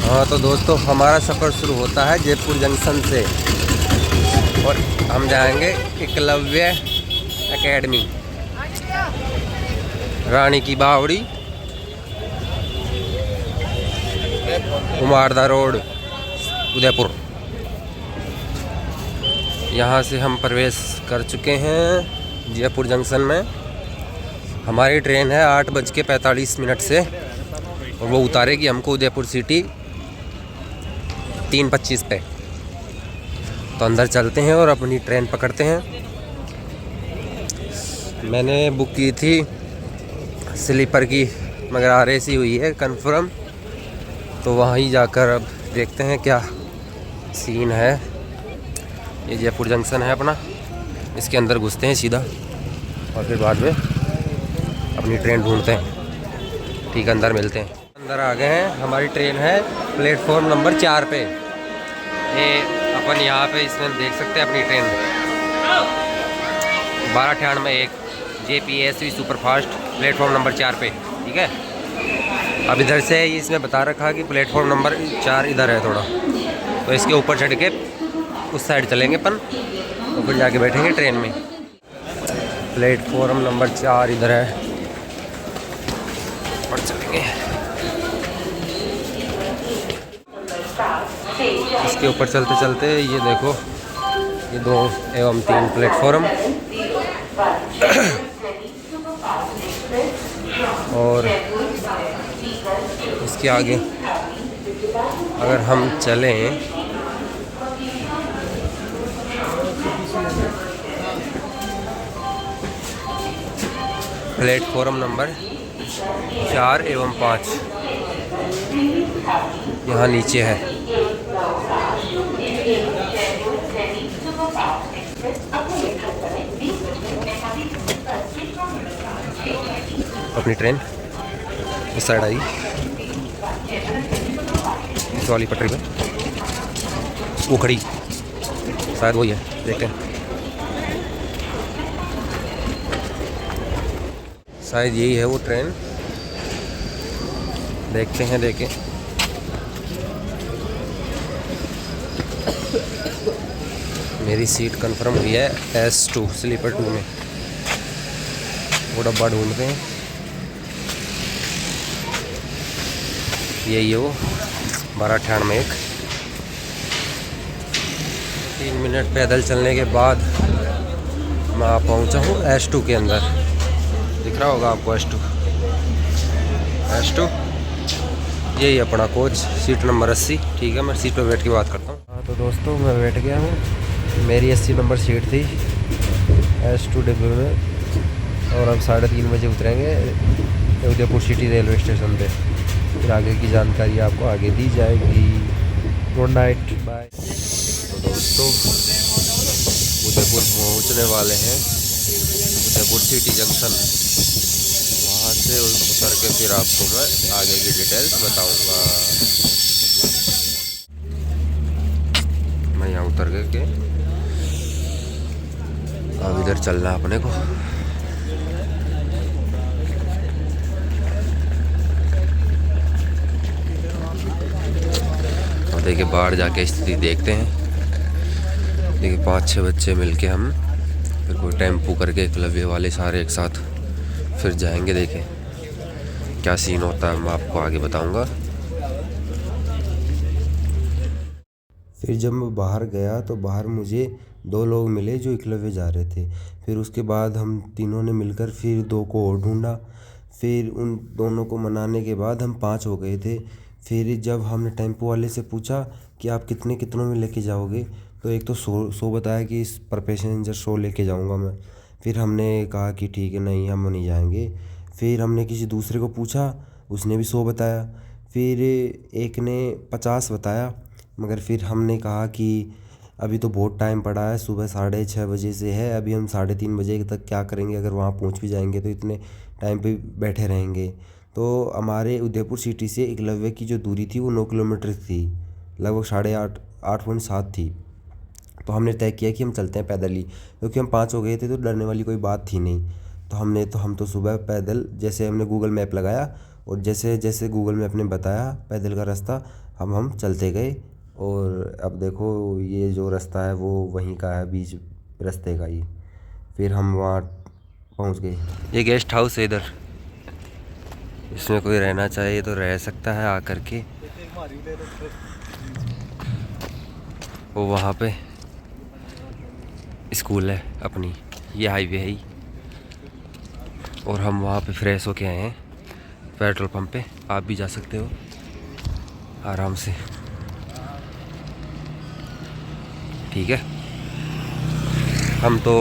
हाँ तो दोस्तों, हमारा सफ़र शुरू होता है जयपुर जंक्शन से और हम जाएंगे एकलव्य एकेडमी, रानी की बावड़ी, कुमारदा रोड, उदयपुर। यहाँ से हम प्रवेश कर चुके हैं जयपुर जंक्शन में। हमारी ट्रेन है 8:45 से और वो उतारेगी हमको उदयपुर सिटी 3:25 पे। तो अंदर चलते हैं और अपनी ट्रेन पकड़ते हैं। मैंने बुक की थी स्लीपर की, मगर RAC हुई है कंफर्म। तो वहाँ ही जाकर अब देखते हैं क्या सीन है। ये जयपुर जंक्शन है अपना, इसके अंदर घुसते हैं सीधा और फिर बाद में अपनी ट्रेन ढूंढते हैं। ठीक, अंदर मिलते हैं। अंदर आ गए हैं। हमारी ट्रेन है प्लेटफॉर्म नंबर 4 पे। ये अपन यहाँ पे इसमें देख सकते हैं अपनी train 1298 JPSV superfast platform number 4 पे। ठीक है, अब इधर से इसमें बता रखा कि प्लेटफॉर्म नंबर 4 इधर है थोड़ा, तो इसके ऊपर चढ़ के उस साइड चलेंगे अपन और फिर जाके बैठेंगे ट्रेन में। प्लेटफॉर्म नंबर 4 इधर है और चलेंगे इसके ऊपर चलते चलते। ये देखो, ये 2 एवं 3 प्लेटफॉर्म और इसके आगे अगर हम चलें प्लेटफॉर्म नंबर 4 एवं 5 यहाँ नीचे है। अपनी ट्रेन इस साइड आई, इस वाली पटरी पे वो खड़ी, शायद वही है, देखते हैं। शायद यही है वो ट्रेन, देखते हैं। देखें, मेरी सीट कंफर्म हुई है S2 स्लीपर 2 में। वो डब्बा ढूंढते हैं, यही है वो 1298। 3 मिनट पैदल चलने के बाद मैं पहुंचा हूँ S2 के अंदर। दिख रहा होगा आपको S2 यही अपना कोच, सीट नंबर 80। ठीक है, मैं सीट पर बैठ के बात करता हूँ। हाँ तो दोस्तों, मैं बैठ गया हूँ। मेरी 80 नंबर सीट थी S2 डिब्बे में और हम 3:30 बजे उतरेंगे उदयपुर सिटी रेलवे स्टेशन पे। फिर आगे की जानकारी आपको आगे दी जाएगी। Good night, bye. तो दोस्तों, उदयपुर पहुँचने वाले हैं, उदयपुर सिटी जंक्शन। वहाँ से उतर के फिर आपको मैं आगे की डिटेल्स बताऊंगा। मैं यहाँ उतर के अब इधर चलना अपने को। और देखिए बाहर जाके स्थिति देखते हैं। देखिए 5-6 बच्चे मिलके हम फिर कोई टेम्पू करके एकलव्य वाले सारे एक साथ फिर जाएंगे। देखें क्या सीन होता है, मैं आपको आगे बताऊंगा। फिर जब मैं बाहर गया तो बाहर मुझे 2 लोग मिले जो एकलव्य जा रहे थे। फिर उसके बाद हम तीनों ने मिलकर फिर 2 को और ढूंढा। फिर उन दोनों को मनाने के बाद हम 5 हो गए थे। फिर जब हमने टेम्पो वाले से पूछा कि आप कितनों में लेके जाओगे, तो एक तो 100 बताया कि इस पर पैसेंजर 100 लेके जाऊंगा मैं। फिर हमने कहा कि ठीक है, नहीं हम नहीं जाएंगे। फिर हमने किसी दूसरे को पूछा, उसने भी 100 बताया। फिर एक ने 50 बताया, मगर फिर हमने कहा कि अभी तो बहुत टाइम पड़ा है, सुबह 6:30 बजे से है, अभी हम 3:30 बजे तक क्या करेंगे, अगर वहाँ पहुँच भी जाएंगे तो इतने टाइम पे बैठे रहेंगे। तो हमारे उदयपुर सिटी से एकलव्य की जो दूरी थी वो 9 किलोमीटर थी, लगभग 8.7 थी। तो हमने तय किया कि हम चलते हैं पैदल ही, क्योंकि हम 5 हो गए थे तो डरने वाली कोई बात थी नहीं। तो हम तो सुबह पैदल, जैसे हमने गूगल मैप लगाया और जैसे जैसे गूगल मैप ने बताया पैदल का रास्ता हम चलते गए। और अब देखो ये जो रास्ता है वो वहीं का है, बीच रास्ते का ही। फिर हम वहाँ पहुँच गए। ये गेस्ट हाउस है इधर, इसमें कोई रहना चाहिए तो रह सकता है आकर के। वो वहाँ पे स्कूल है अपनी, ये हाईवे है ही। और हम वहाँ पे फ्रेश होके आए हैं पेट्रोल पंप पे। आप भी जा सकते हो आराम से, ठीक है। हम तो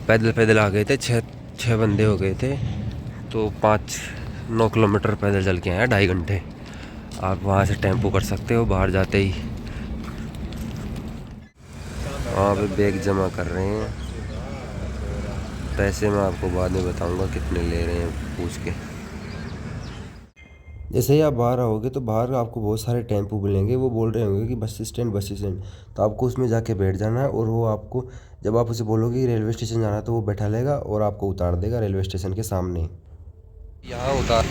पैदल पैदल आ गए थे, छः बंदे हो गए थे, तो 5-9 किलोमीटर पैदल चल के आए, 2.5 घंटे। आप वहाँ से टेम्पो कर सकते हो बाहर जाते ही। वहाँ पे बैग जमा कर रहे हैं, पैसे मैं आपको बाद में बताऊंगा कितने ले रहे हैं पूछ के। जैसे ही आप बाहर आओगे तो बाहर आपको बहुत सारे टेम्पो मिलेंगे, वो बोल रहे होंगे कि बस स्टैंड बस स्टैंड, तो आपको उसमें जाके बैठ जाना है। और वो आपको, जब आप उसे बोलोगे रेलवे स्टेशन जाना है, तो वो बैठा लेगा और आपको उतार देगा रेलवे स्टेशन के सामने। यहाँ उतार,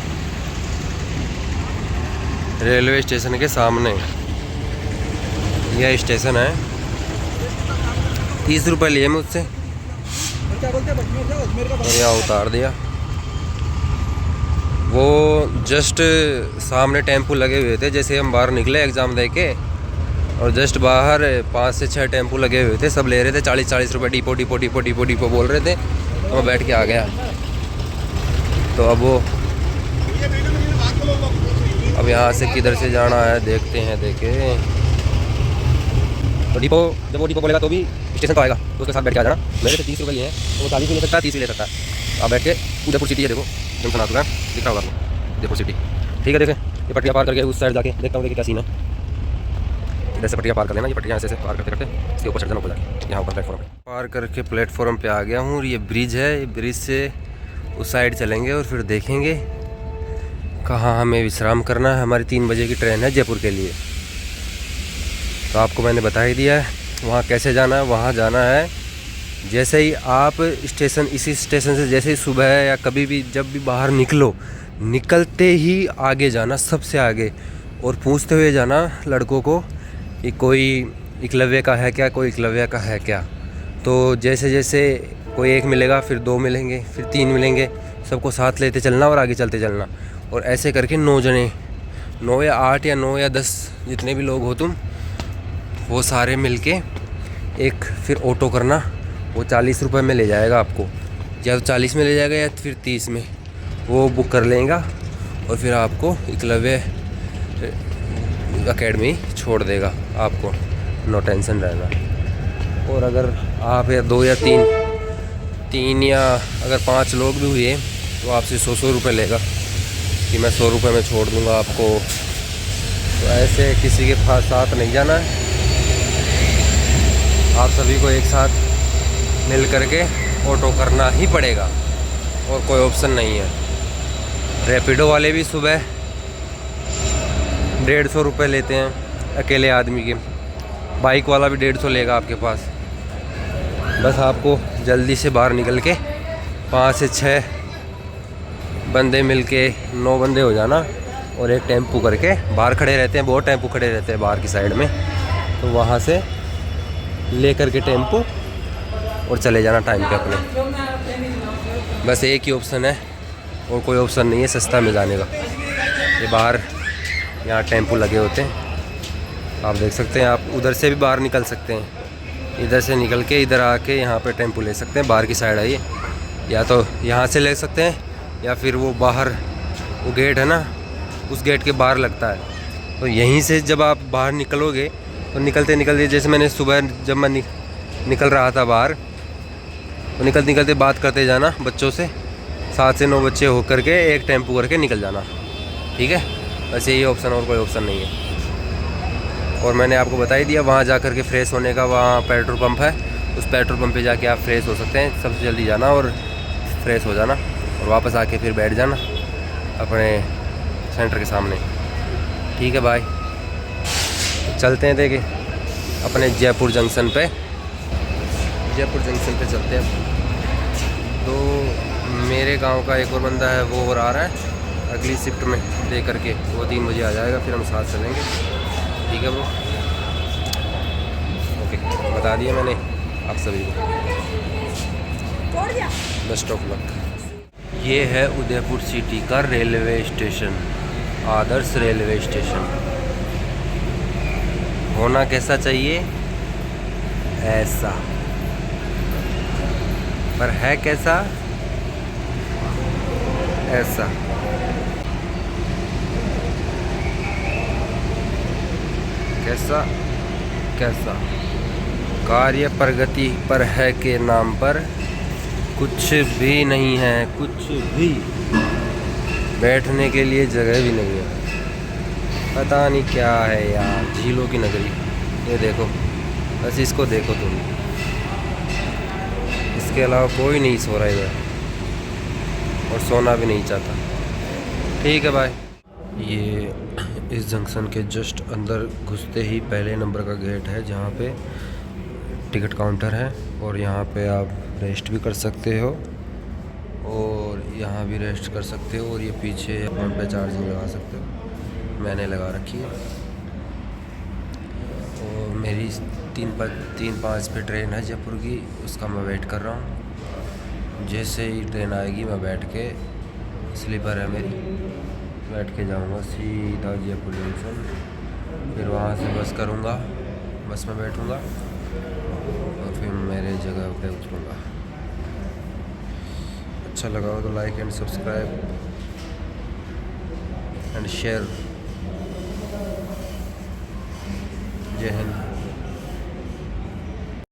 रेलवे स्टेशन के सामने यह स्टेशन है। 30 रुपये लिए मुझसे और यहाँ उतार दिया। वो जस्ट सामने टेम्पो लगे हुए थे, जैसे हम बाहर निकले एग्ज़ाम दे के, और जस्ट बाहर 5 से 6 टेम्पो लगे हुए थे, सब ले रहे थे 40-40 रुपये depot depot depot depot depot बोल रहे थे। तो मैं बैठ के आ गया। तो अब यहाँ से किधर से जाना है देखते हैं। तो डिपो, जब वो डिपो बोलेगा तो भी स्टेशन तो आएगा, तो उसके साथ बैठ के आ जाना। मेरे से 30 रुपये लिए हैं, तो वो 40 भी ले सकता है, 30 भी ले सकता है। आप बैठ के उदयपुर सिटी है, देखो जंक्शन आ चुका है, दिख रहा होगा आपको उदयपुर सिटी, ठीक है। देखें ये पटरियाँ पार करके उस साइड जाके देखता हूँ कि क्या सीन है। इधर से पटरियाँ पार कर लेना, ये पटरियाँ ऐसे पार करते करते इसके ऊपर चढ़ जाना, ऊपर जाके यहाँ ऊपर प्लेटफॉर्म पे पार करके प्लेटफॉर्म पे आ गया हूँ। और ये ब्रिज है, ये ब्रिज से उस साइड चलेंगे और फिर देखेंगे कहाँ हमें विश्राम करना है। हमारी 3 बजे की ट्रेन है जयपुर के लिए। तो आपको मैंने बता ही दिया है वहाँ कैसे जाना है। वहाँ जाना है जैसे ही आप स्टेशन, इसी स्टेशन से जैसे ही सुबह या कभी भी जब भी बाहर निकलो, निकलते ही आगे जाना, सबसे आगे, और पूछते हुए जाना लड़कों को कि कोई एकलव्य का है क्या, कोई एकलव्य का है क्या। तो जैसे जैसे कोई एक मिलेगा, फिर 2 मिलेंगे, फिर 3 मिलेंगे, सबको साथ लेते चलना और आगे चलते चलना। और ऐसे करके 9 जने, 9 या 8 या 9 या 10 जितने भी लोग हो तुम, वो सारे मिलके एक फिर ऑटो करना। वो 40 रुपये में ले जाएगा आपको, या तो 40 में ले जाएगा या फिर 30 में, वो बुक कर लेगा और फिर आपको एकलव्य एकेडमी छोड़ देगा आपको, नो टेंशन रहना। और अगर आप या 2 या 3 या अगर 5 लोग भी हुए तो आपसे 100 रुपये लेगा कि मैं 100 रुपये में छोड़ दूँगा आपको। तो ऐसे किसी के साथ नहीं जाना है, आप सभी को एक साथ मिल करके ऑटो करना ही पड़ेगा और कोई ऑप्शन नहीं है। रैपिडो वाले भी सुबह 150 रुपये लेते हैं अकेले आदमी के, बाइक वाला भी 150 लेगा आपके पास। बस आपको जल्दी से बाहर निकल के 5 से 6 बंदे मिल के 9 बंदे हो जाना, और एक टेम्पो करके बाहर खड़े रहते हैं, बहुत टेम्पो खड़े रहते हैं बाहर की साइड में, तो वहाँ से ले करके टेम्पो और चले जाना टाइम पे अपने। बस एक ही ऑप्शन है और कोई ऑप्शन नहीं है सस्ता में जाने का। ये बाहर यहाँ टेम्पो लगे होते हैं, आप देख सकते हैं। आप उधर से भी बाहर निकल सकते हैं, इधर से निकल के इधर आके यहाँ पे टेम्पो ले सकते हैं। बाहर की साइड आइए, या तो यहाँ से ले सकते हैं या फिर वो बाहर वो गेट है ना, उस गेट के बाहर लगता है। तो यहीं से जब आप बाहर निकलोगे तो निकलते निकलते, जैसे मैंने सुबह जब मैं निकल रहा था बाहर, तो निकलते निकलते बात करते जाना बच्चों से, 7 से 9 बच्चे होकर के एक टेम्पो करके निकल जाना, ठीक है। बस यही ऑप्शन, और कोई ऑप्शन नहीं है। और मैंने आपको बता ही दिया वहाँ जा कर के फ्रेश होने का, वहाँ पेट्रोल पंप है, उस पेट्रोल पंप पे जाके आप फ्रेश हो सकते हैं। सबसे जल्दी जाना और फ्रेश हो जाना और वापस आके फिर बैठ जाना अपने सेंटर के सामने, ठीक है। बाय, चलते हैं देखे अपने जयपुर जंक्शन पे, जयपुर जंक्शन पे चलते हैं। तो मेरे गांव का एक और बंदा है, वो और आ रहा है, अगली शिफ्ट में दे करके वो 3 बजे आ जाएगा, फिर हम साथ चलेंगे। ठीक है ब्रो, ओके, बता दिया मैंने आप सभी को। Best of luck. ये है उदयपुर सिटी का रेलवे स्टेशन, आदर्श रेलवे स्टेशन। होना कैसा चाहिए? ऐसा, पर है कैसा? ऐसा। कैसा कैसा? कार्य प्रगति पर है के नाम पर कुछ भी नहीं है, कुछ भी। बैठने के लिए जगह भी नहीं है। पता नहीं क्या है यार, झीलों की नगरी। ये देखो, बस इसको देखो तुम, इसके अलावा कोई नहीं सो रहा इधर, और सोना भी नहीं चाहता। ठीक है भाई। ये इस जंक्शन के जस्ट अंदर घुसते ही पहले नंबर का गेट है, जहाँ पे टिकट काउंटर है, और यहाँ पे आप रेस्ट भी कर सकते हो, और यहाँ भी रेस्ट कर सकते हो, और ये पीछे फ़ोन पे चार्जिंग लगा सकते हो। मैंने लगा रखी है। और मेरी 3:05 पे ट्रेन है जयपुर की, उसका मैं वेट कर रहा हूँ। जैसे ही ट्रेन आएगी मैं बैठ के, स्लीपर है मेरी, बैठ के जाऊँगा सीधा जयपुर जंक्शन। फिर वहाँ से बस करूँगा, बस में बैठूँगा, और फिर मेरे जगह पे उतरूँगा। अच्छा लगा हो तो like and subscribe and share. जय हिंद।